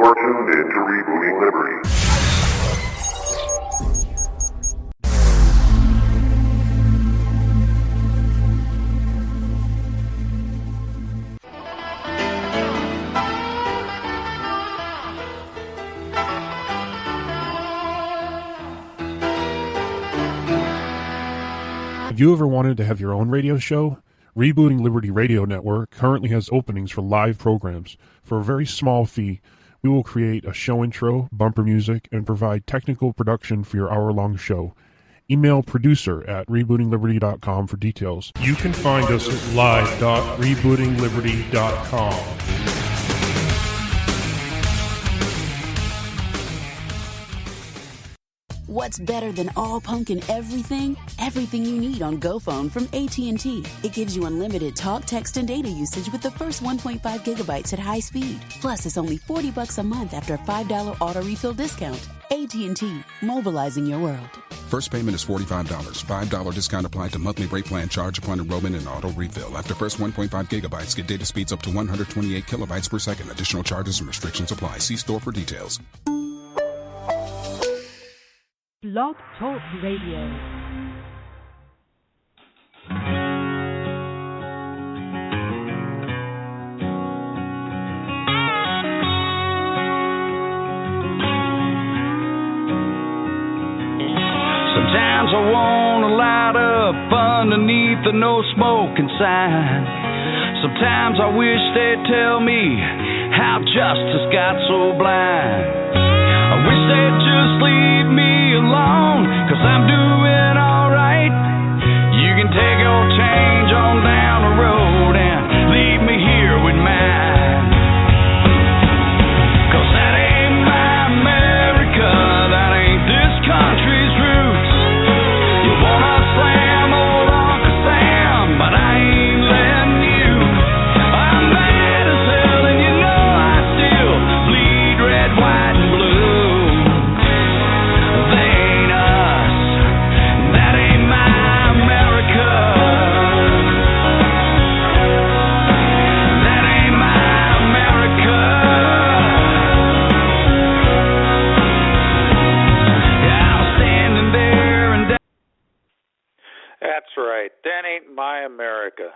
are tuned in to Rebooting Liberty. Have you ever wanted to have your own radio show? Rebooting Liberty Radio Network currently has openings for live programs. For a very small fee, we will create a show intro, bumper music, and provide technical production for your hour-long show. Email producer@rebootingliberty.com for details. You can find us at live.rebootingliberty.com. What's better than all pumpkin everything? Everything you need on GoPhone from AT&T. It gives you unlimited talk, text, and data usage with the first 1.5 gigabytes at high speed. Plus, it's only $40 a month after a $5 auto refill discount. AT&T, mobilizing your world. First payment is $45. $5 discount applied to monthly rate plan charge upon enrollment and auto refill. After first 1.5 gigabytes, get data speeds up to 128 kilobytes per second. Additional charges and restrictions apply. See store for details. Blog Talk Radio. Sometimes I wanna light up underneath the no smoking sign. Sometimes I wish they'd tell me how justice got so blind. I wish they'd just leave me alone, 'cause I'm doing alright. You can take your change on down the road and leave me here with mine. 'Cause that ain't my America, that ain't this country's roots. You wanna slam old Uncle Sam, but I ain't letting you. I'm mad as hell and you know I still bleed red, white, and blue. That's right. That ain't my America.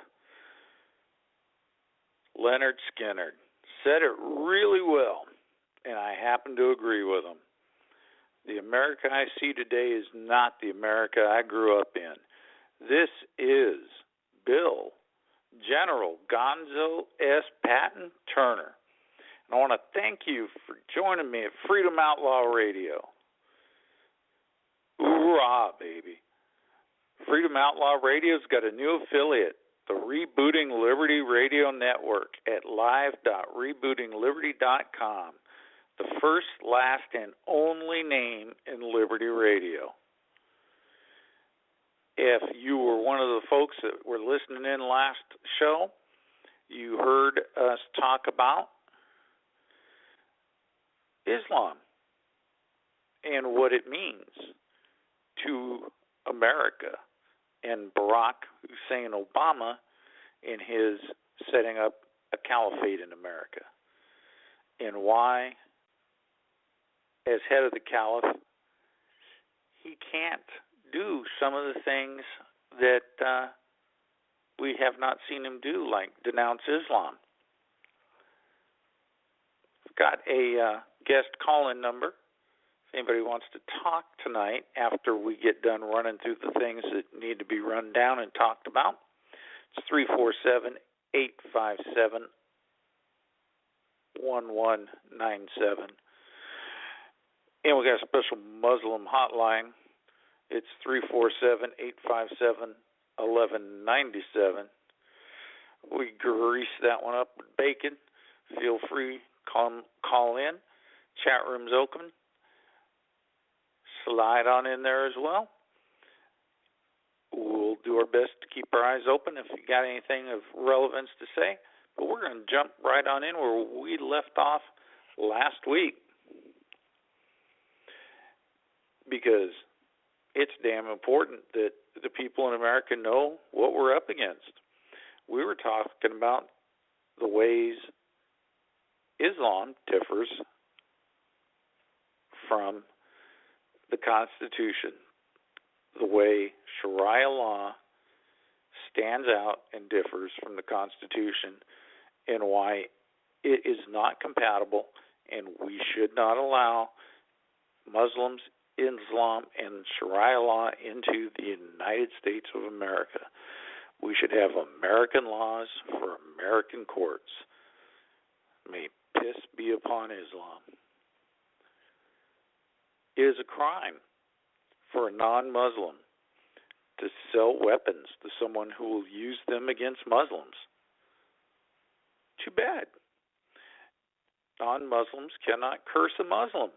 Leonard Skinner said it really well, and I happen to agree with him. The America I see today is not the America I grew up in. This is Bill General Gonzo S. Patton Turner. And I want to thank you for joining me at Freedom Outlaw Radio. Hoorah, baby. Freedom Outlaw Radio's got a new affiliate, the Rebooting Liberty Radio Network, at live.rebootingliberty.com, the first, last, and only name in Liberty Radio. If you were one of the folks that were listening in last show, you heard us talk about Islam and what it means to America, and Barack Hussein Obama in his setting up a caliphate in America, and why, as head of the caliph, he can't do some of the things that we have not seen him do, like denounce Islam. I've got a guest call-in number. If anybody wants to talk tonight after we get done running through the things that need to be run down and talked about, it's 347-857-1197. And we got a special Muslim hotline. It's 347-857-1197. We grease that one up with bacon. Feel free, call in. Chat room's open. Slide on in there as well. We'll do our best to keep our eyes open if you got anything of relevance to say. But we're going to jump right on in where we left off last week, because it's damn important that the people in America know what we're up against. We were talking about the ways Islam differs from the Constitution, the way Sharia law stands out and differs from the Constitution, and why it is not compatible, and we should not allow Muslims, Islam, and Sharia law into the United States of America. We should have American laws for American courts. May piss be upon Islam. It is a crime for a non-Muslim to sell weapons to someone who will use them against Muslims. Too bad. Non-Muslims cannot curse a Muslim.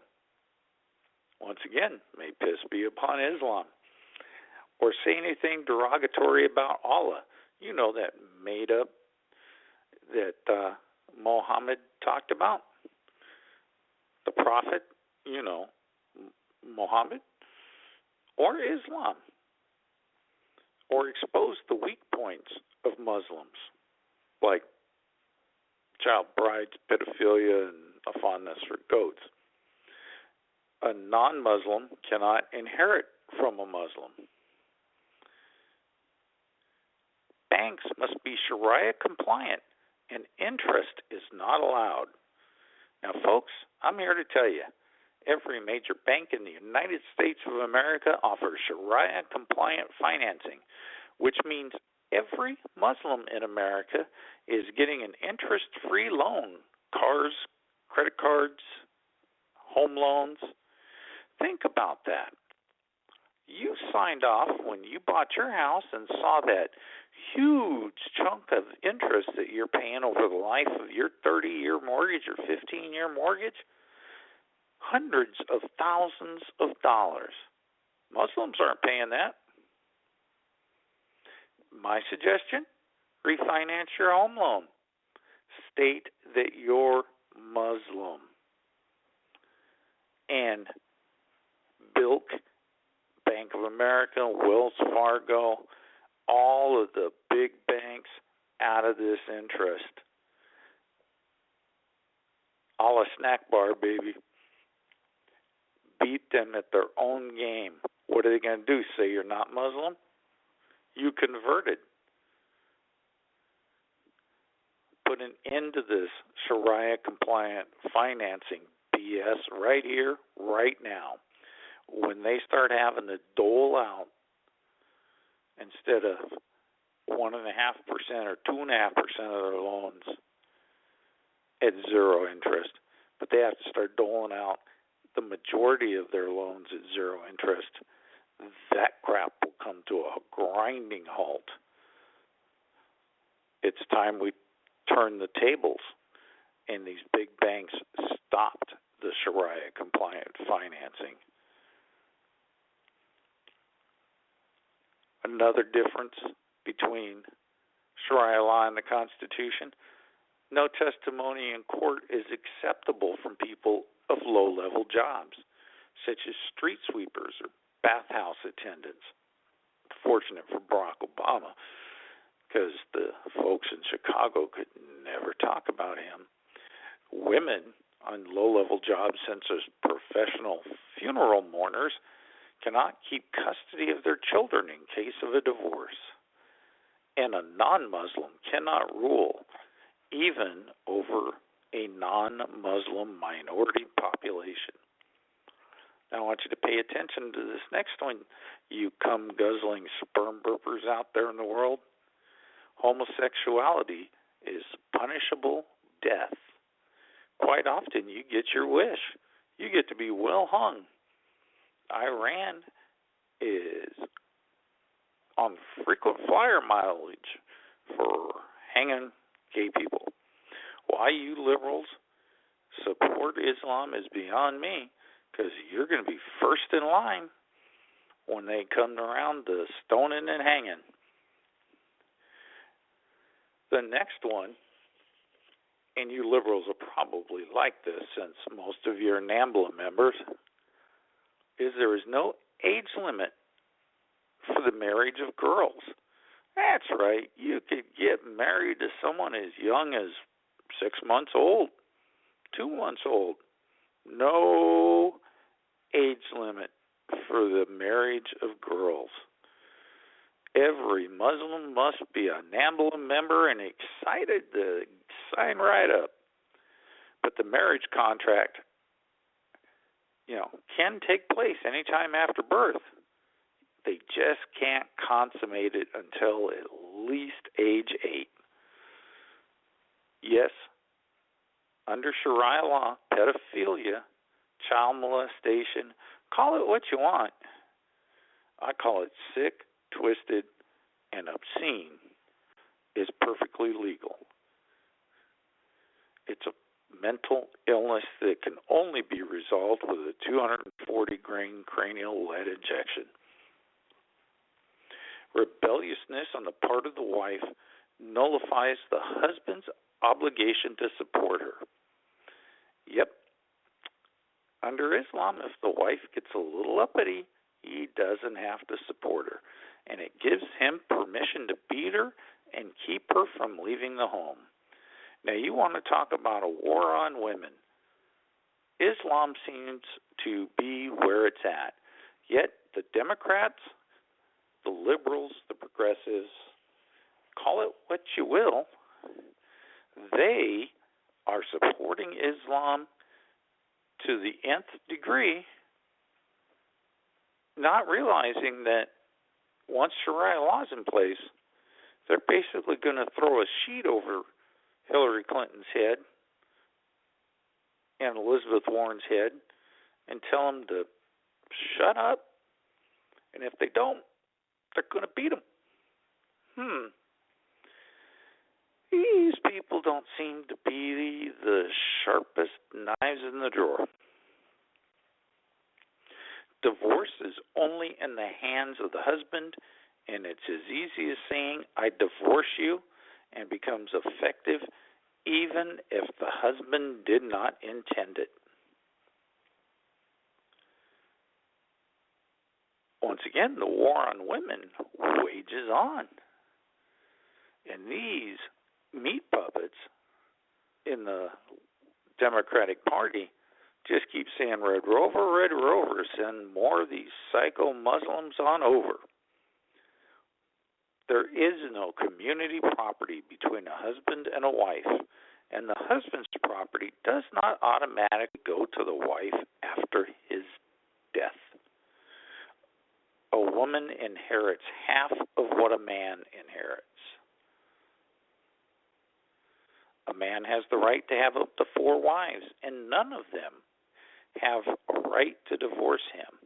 Once again, may piss be upon Islam. Or say anything derogatory about Allah. You know, that made up that Muhammad talked about. The Prophet, you know, Muhammad. Or Islam. Or expose the weak points of Muslims, like child brides, pedophilia, and a fondness for goats. A non-Muslim cannot inherit from a Muslim. Banks must be Sharia compliant, and interest is not allowed. Now, folks, I'm here to tell you, every major bank in the United States of America offers Sharia compliant financing, which means every Muslim in America is getting an interest-free loan. Cars, credit cards, home loans. Think about that. You signed off when you bought your house and saw that huge chunk of interest that you're paying over the life of your 30-year mortgage or 15-year mortgage. Hundreds of thousands of dollars. Muslims aren't paying that. My suggestion, refinance your home loan. State that you're Muslim. And bilk Bank of America, Wells Fargo, all of the big banks out of this interest. A la snack bar, baby. Beat them at their own game. What are they going to do? Say you're not Muslim? You converted. Put an end to this Sharia-compliant financing BS right here, right now. When they start having to dole out instead of 1.5% or 2.5% of their loans at zero interest, but they have to start doling out the majority of their loans at zero interest, that crap will come to a grinding halt. It's time we turn the tables, and these big banks stopped the Sharia-compliant financing. Another difference between Sharia law and the Constitution, no testimony in court is acceptable from people of low-level jobs, such as street sweepers or bathhouse attendants. Fortunate for Barack Obama, because the folks in Chicago could never talk about him. Women on low-level jobs, such as professional funeral mourners, cannot keep custody of their children in case of a divorce. And a non-Muslim cannot rule even over a non-Muslim minority population. Now I want you to pay attention to this next one, you cum-guzzling sperm burpers out there in the world. Homosexuality is punishable death. Quite often you get your wish. You get to be well hung. Iran is on frequent flyer mileage for hanging gay people. Why you liberals support Islam is beyond me, because you're going to be first in line when they come around to stoning and hanging. The next one, and you liberals will probably like this since most of you are NAMBLA members, is there is no age limit for the marriage of girls. That's right. You could get married to someone as young as 6 months old, 2 months old. No age limit for the marriage of girls. Every Muslim must be a NAMBLA member and excited to sign right up. But the marriage contract, can take place anytime after birth. They just can't consummate it until at least age 8. Yes, under Sharia law, pedophilia, child molestation, call it what you want. I call it sick, twisted, and obscene, is perfectly legal. It's a mental illness that can only be resolved with a 240-grain cranial lead injection. Rebelliousness on the part of the wife nullifies the husband's obligation to support her. Yep. Under Islam, if the wife gets a little uppity, he doesn't have to support her, and it gives him permission to beat her and keep her from leaving the home. Now, you want to talk about a war on women. Islam seems to be where it's at. Yet the Democrats, the liberals, the progressives, call it what you will, they are supporting Islam to the nth degree, not realizing that once Sharia law is in place, they're basically going to throw a sheet over Hillary Clinton's head and Elizabeth Warren's head and tell them to shut up. And if they don't, they're going to beat them. These people don't seem to be the sharpest knives in the drawer. Divorce is only in the hands of the husband, and it's as easy as saying, I divorce you, and becomes effective even if the husband did not intend it. Once again, the war on women wages on. And these meat puppets in the Democratic Party just keep saying, Red Rover, send more of these psycho Muslims on over. There is no community property between a husband and a wife, and the husband's property does not automatically go to the wife after his death. A woman inherits half of what a man inherits. A man has the right to have up to 4 wives, and none of them have a right to divorce him,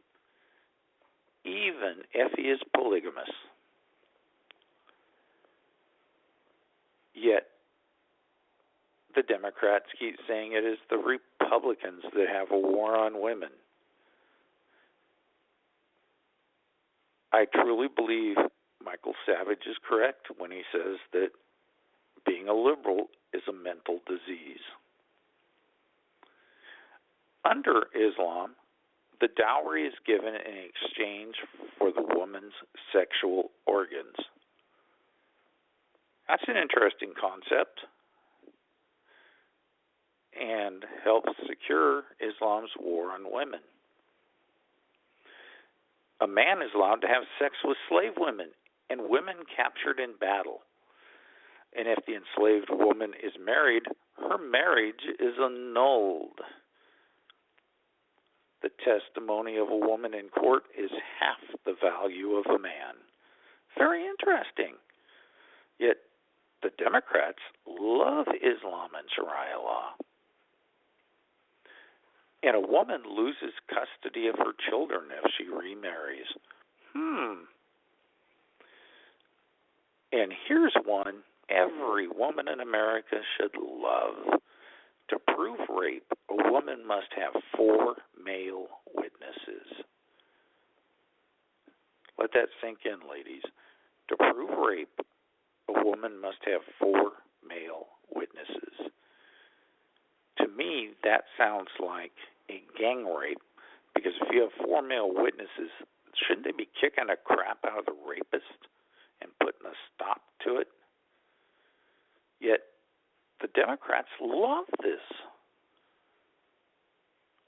even if he is polygamous. Yet, the Democrats keep saying it is the Republicans that have a war on women. I truly believe Michael Savage is correct when he says that being a liberal is a mental disease. Under Islam, the dowry is given in exchange for the woman's sexual organs. That's an interesting concept and helps secure Islam's war on women. A man is allowed to have sex with slave women and women captured in battle. And if the enslaved woman is married, her marriage is annulled. The testimony of a woman in court is half the value of a man. Very interesting. Yet the Democrats love Islam and Sharia law. And a woman loses custody of her children if she remarries. And here's one every woman in America should love. To prove rape, a woman must have 4 male witnesses. Let that sink in, ladies. To prove rape, a woman must have 4 male witnesses. To me, that sounds like a gang rape, because if you have 4 male witnesses, shouldn't they be kicking the crap out of the rapist and putting a stop to it? Yet, the Democrats love this.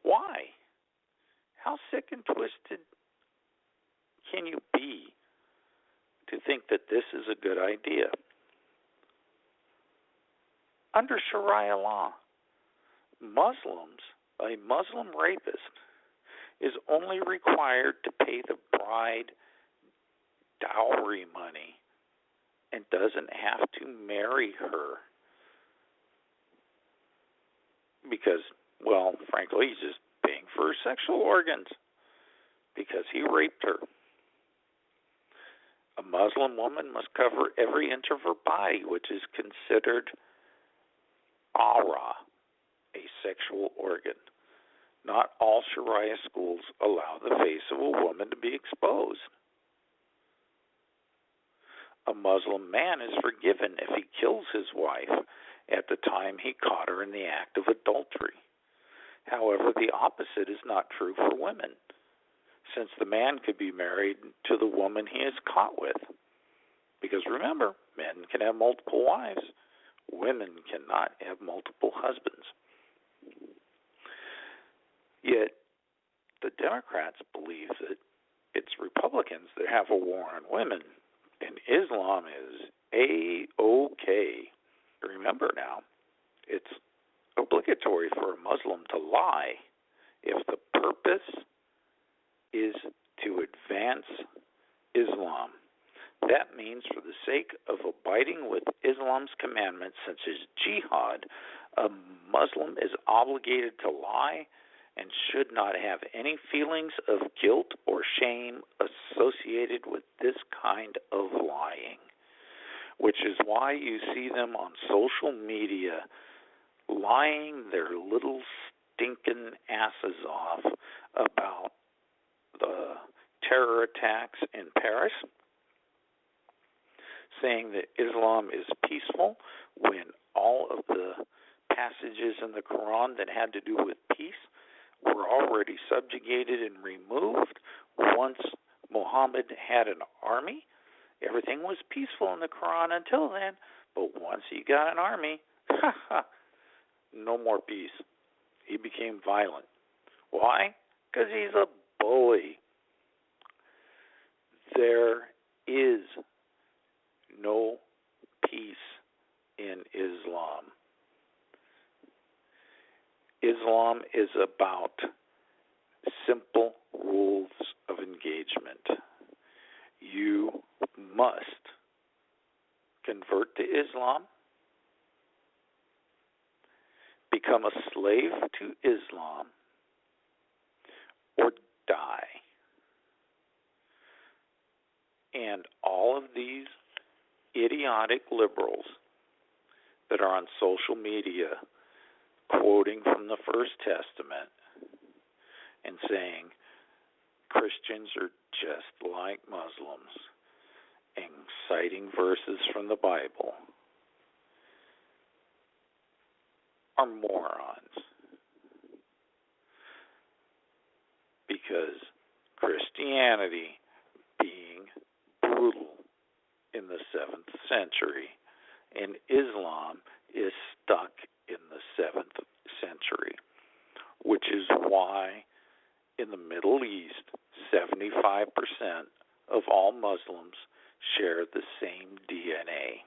Why? How sick and twisted can you be to think that this is a good idea? Under Sharia law, a Muslim rapist is only required to pay the bride dowry money and doesn't have to marry her because, well, frankly, he's just paying for her sexual organs because he raped her. A Muslim woman must cover every inch of her body, which is considered aura, a sexual organ. Not all Sharia schools allow the face of a woman to be exposed. A Muslim man is forgiven if he kills his wife at the time he caught her in the act of adultery. However, the opposite is not true for women, since the man could be married to the woman he is caught with. Because remember, men can have multiple wives. Women cannot have multiple husbands. Yet, the Democrats believe that it's Republicans that have a war on women, and Islam is A-OK. Remember now, it's obligatory for a Muslim to lie if the purpose is to advance Islam. That means for the sake of abiding with Islam's commandments, such as jihad, a Muslim is obligated to lie and should not have any feelings of guilt or shame associated with this kind of lying, which is why you see them on social media lying their little stinking asses off about the terror attacks in Paris, saying that Islam is peaceful when all of the passages in the Quran that had to do with peace were already subjugated and removed. Once Muhammad had an army, everything was peaceful in the Quran until then, but once he got an army, no more peace. He became violent. Why? Because he's a bully. There is no peace in Islam. Islam is about simple rules of engagement. You must convert to Islam, become a slave to Islam, or die. And all of these idiotic liberals that are on social media quoting from the First Testament and saying Christians are just like Muslims and citing verses from the Bible are morons, because Christianity, being brutal in the 7th century, and Islam is stuck in the 7th century, which is why in the Middle East, 75% of all Muslims share the same DNA.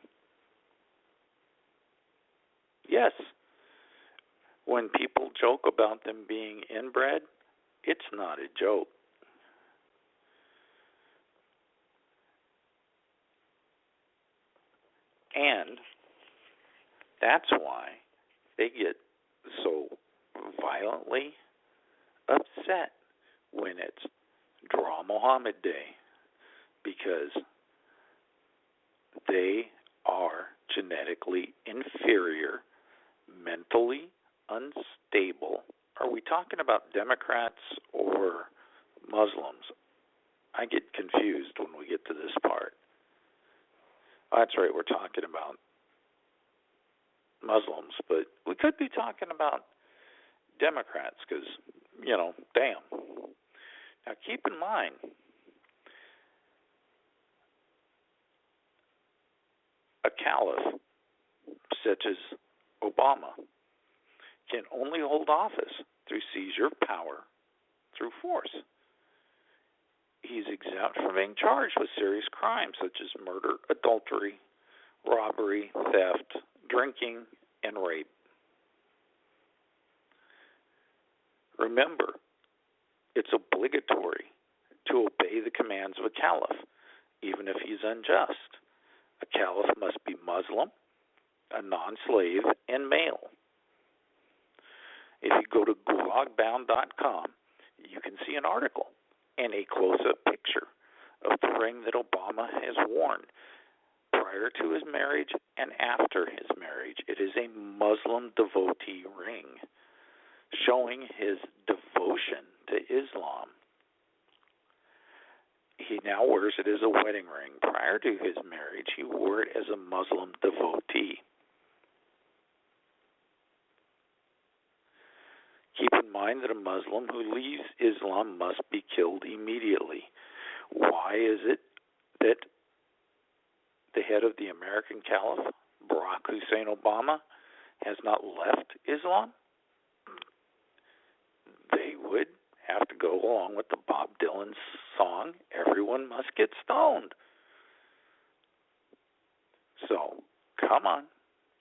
Yes, when people joke about them being inbred, it's not a joke. And that's why they get so violently upset when it's Draw Muhammad Day, because they are genetically inferior, mentally unstable. Are we talking about Democrats or Muslims? I get confused when we get to this part. That's right, we're talking about Muslims, but we could be talking about Democrats because, damn. Now keep in mind, a caliph such as Obama can only hold office through seizure of power, through force. He's exempt from being charged with serious crimes such as murder, adultery, robbery, theft, drinking, and rape. Remember, it's obligatory to obey the commands of a caliph, even if he's unjust. A caliph must be Muslim, a non-slave, and male. If you go to gulagbound.com, you can see an article and a close-up picture of the ring that Obama has worn prior to his marriage and after his marriage. It is a Muslim devotee ring showing his devotion to Islam. He now wears it as a wedding ring. Prior to his marriage, he wore it as a Muslim devotee. Keep in mind that a Muslim who leaves Islam must be killed immediately. Why is it that the head of the American Caliph, Barack Hussein Obama, has not left Islam? They would have to go along with the Bob Dylan song, "Everyone Must Get Stoned." So, come on,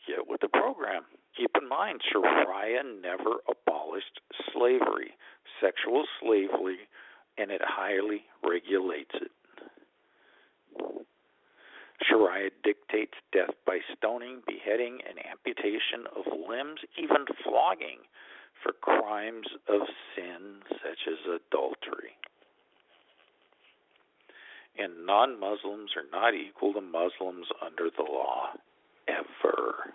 get with the program. Keep in mind, Sharia never abolished slavery, sexual slavery, and it highly regulates it. Sharia dictates death by stoning, beheading, and amputation of limbs, even flogging for crimes of sin such as adultery. And non-Muslims are not equal to Muslims under the law, ever.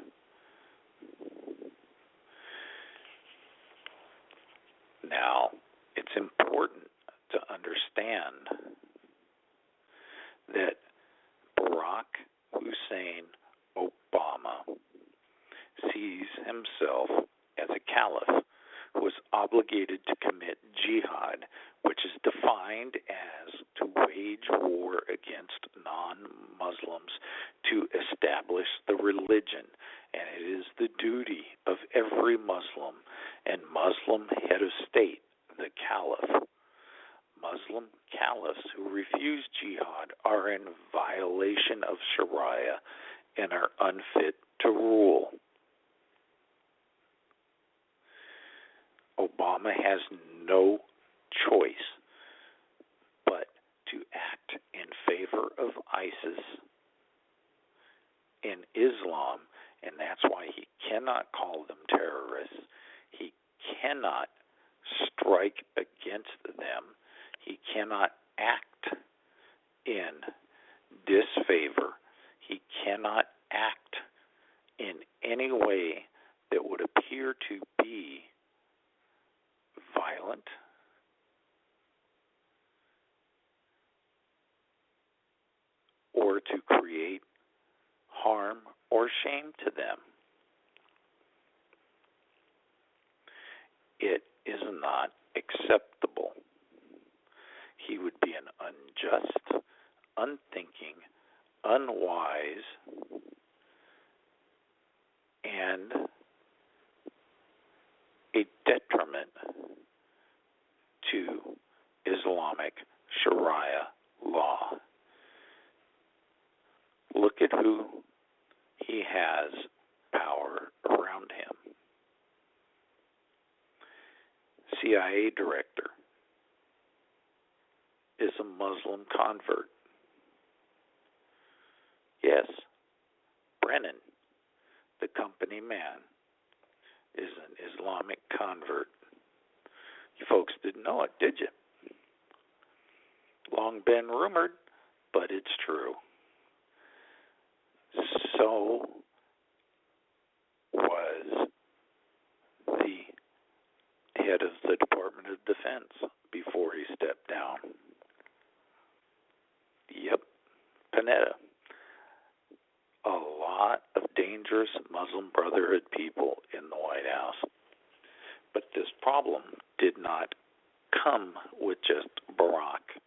Now, it's important to understand that Barack Hussein Obama sees himself as a caliph who was obligated to commit jihad, which is defined as to wage war against non-Muslims to establish the religion. And it is the duty of every Muslim and Muslim head of state, the caliph. Muslim caliphs who refuse jihad are in violation of Sharia and are unfit to rule. Obama has no choice but to act in favor of ISIS and Islam, and that's why he cannot call them terrorists. He cannot strike against them. He cannot act in disfavor. He cannot act in any way that would appear to be violent or to create harm or shame to them. It is not acceptable. He would be an unjust, unthinking, unwise, and a detriment to Islamic Sharia law. Look at who he has power around him. CIA director is a Muslim convert. Yes, Brennan, the company man, is an Islamic convert. You folks didn't know it, did you? Long been rumored, but it's true. So was the head of the Department of Defense before he stepped down. Yep, Panetta. A lot of dangerous Muslim Brotherhood people in the White House. But this problem did not come with just Barack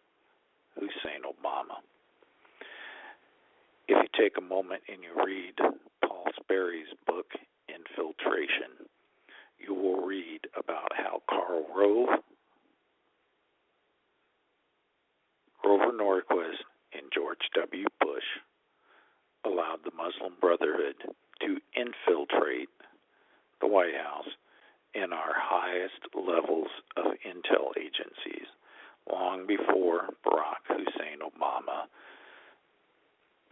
Hussein Obama. If you take a moment and you read Paul Sperry's book, Infiltration, you will read about how Karl Rove W. Bush allowed the Muslim Brotherhood to infiltrate the White House in our highest levels of intel agencies long before Barack Hussein Obama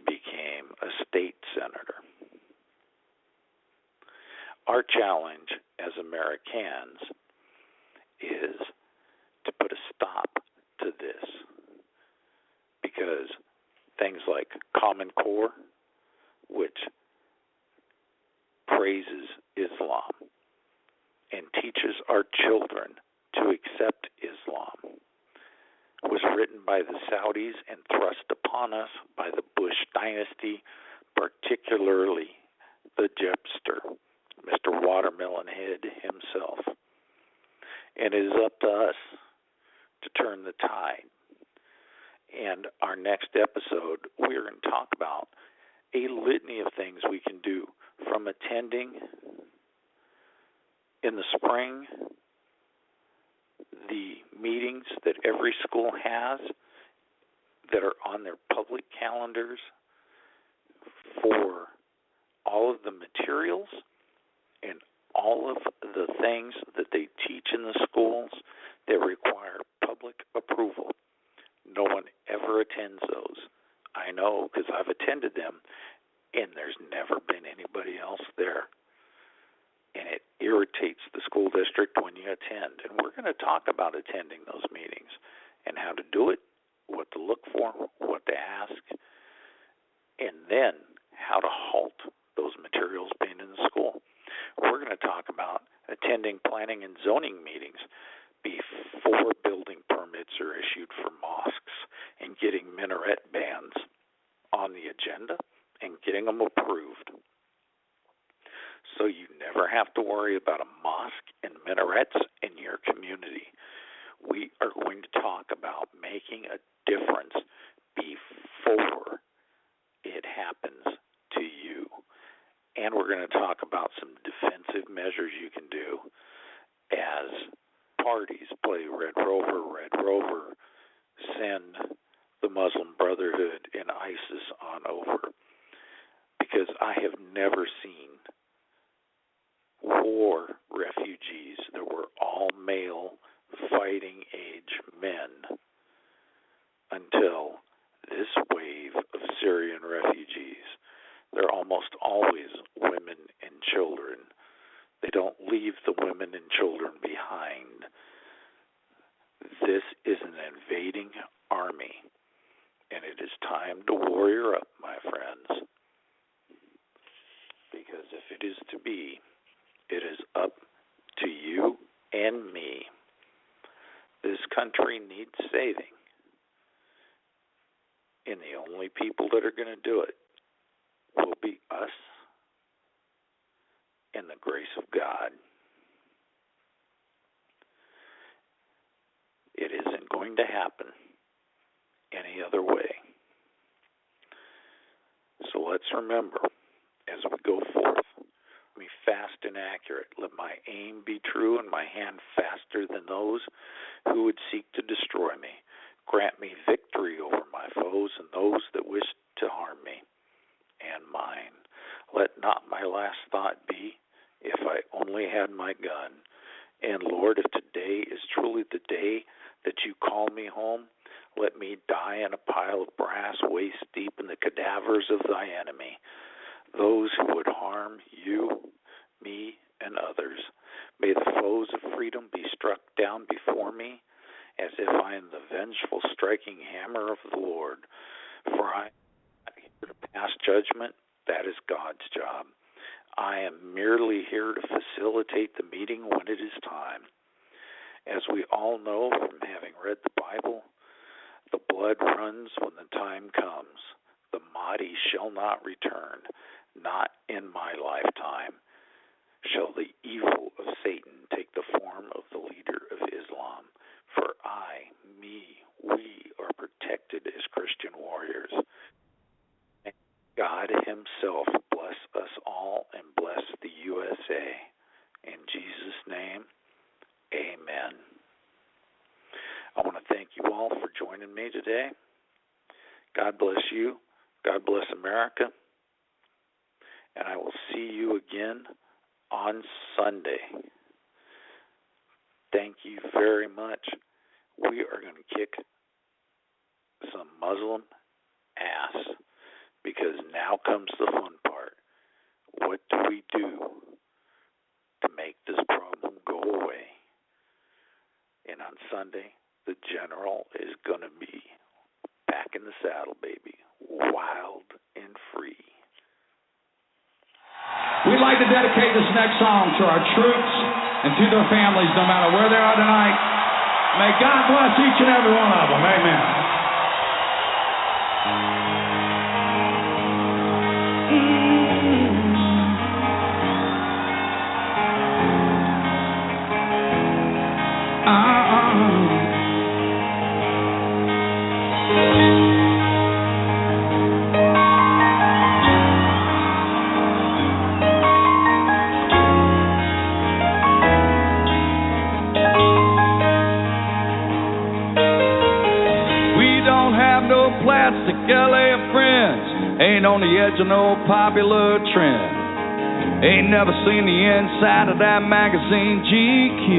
became a state senator. Our challenge as Americans is to put a stop to this, because things like Common Core, which praises Islam and teaches our children to accept Islam, was written by the Saudis and thrust upon us by the Bush dynasty, particularly the Jepster, Mr. Watermelon Head himself. And it is up to us to turn the tide. And our next episode, we're going to talk about a litany of things we can do, from attending in the spring the meetings that every school has that are on their public calendars for all of the materials and all of the things that they teach in the schools that require public approval. No one ever attends those. I know, because I've attended them, and there's never been anybody else there. And it irritates the school district when you attend. And we're going to talk about attending those meetings and how to do it, what to look for, what to ask, and then how to halt those materials being in the school. We're going to talk about attending planning and zoning meetings before building permits are issued for mosques, and getting minaret bans on the agenda and getting them approved, so you never have to worry about a mosque and minarets in your community. We are going to talk about making a difference before it happens to you. And we're going to talk about some defensive measures you can do as parties play Red Rover, send the Muslim Brotherhood and ISIS on over. Because I have never seen war refugees that were all male fighting age men until this wave of Syrian refugees. They're almost always women and children. They don't leave the women and children behind. This is an invading army, and it is time to warrior up, my friends. Because if it is to be, it is up to you and me. This country needs saving, and the only people that are going to do it will be us and the grace of God. It isn't going to happen any other way. So let's remember, as we go forth, be fast and accurate. Let my aim be true and my hand faster than those who would seek to destroy me. Grant me victory over my foes and those that wish to harm me and mine. Let not my last thought be, if I only had my gun. And Lord, if today is truly the day that you call me home, let me die in a pile of brass waist deep in the cadavers of thy enemy. Those who would harm you, me, and others. May the foes of freedom be struck down before me, as if I am the vengeful striking hammer of the Lord. For I am not here to pass judgment. That is God's job. I am merely here to facilitate the meeting when it is time. As we all know from having read the Bible, the blood runs when the time comes. The Mahdi shall not return. Not in my lifetime shall the evil of Satan take the form of the leader of Islam. For we are protected as Christian warriors. May God himself bless us all and bless the USA. In Jesus' name, amen. I want to thank you all for joining me today. God bless you. God bless America. And I will see you again on Sunday. Thank you very much. We are going to kick some Muslim ass, because now comes the fun part. What do we do to make this problem go away? And on Sunday, the general is going to be back in the saddle, baby. Wild and free. We'd like to dedicate this next song to our troops and to their families, no matter where they are tonight. May God bless each and every one of them. Amen. Plastic LA friends ain't on the edge of no popular trend. Ain't never seen the inside of that magazine GQ.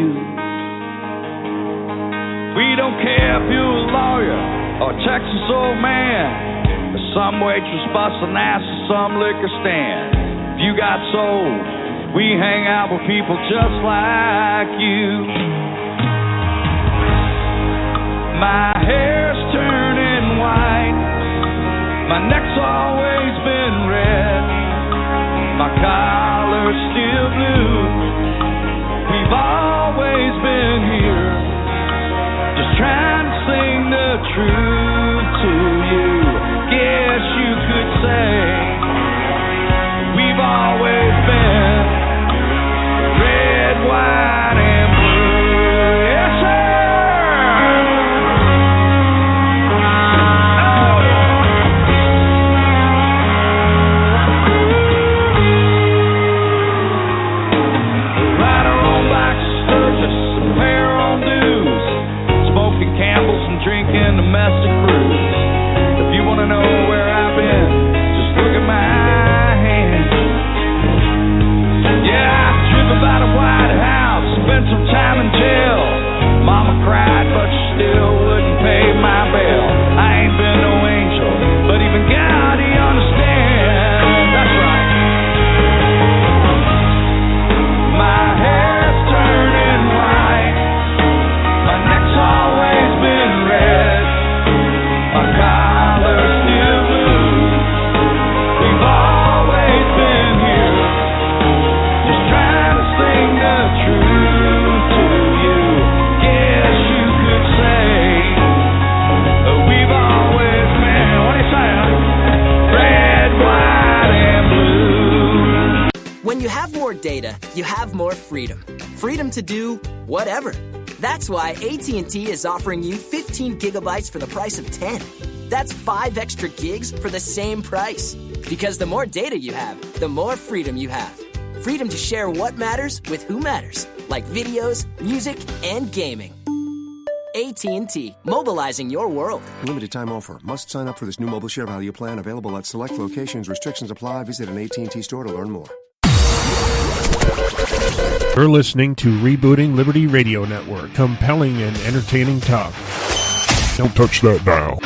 We don't care if you're a lawyer or a Texas old man, or some waitress busting ass at some liquor stand. If you got soul, we hang out with people just like you. My hair's turning white, my neck's always been red, my collar's still blue. We've always been here, just trying to sing the truth to you. Guess you could say we've always been red, white, and blue. Yes, sir. Drinking domestic brews. If you want to know where I've been, just look at my hands. Yeah, I dream about a White House, spent some time in jail. Mama cried, but she still wouldn't pay my bail. I ain't been no angel, but even God, he understands. That's right. My hair's turning white, my neck's always been red, my collar's still blue. We've always been here, just trying to sing the truth to you. Guess you could say we've always been, what do you say, red, white, and blue. When you have more data, you have more freedom. Freedom to do whatever. That's why AT&T is offering you 15 gigabytes for the price of 10. That's 5 extra gigs for the same price. Because the more data you have, the more freedom you have. Freedom to share what matters with who matters, like videos, music, and gaming. AT&T, mobilizing your world. Limited time offer. Must sign up for this new mobile share value plan available at select locations. Restrictions apply. Visit an AT&T store to learn more. You're listening to Rebooting Liberty Radio Network. Compelling and entertaining talk. Don't touch that dial.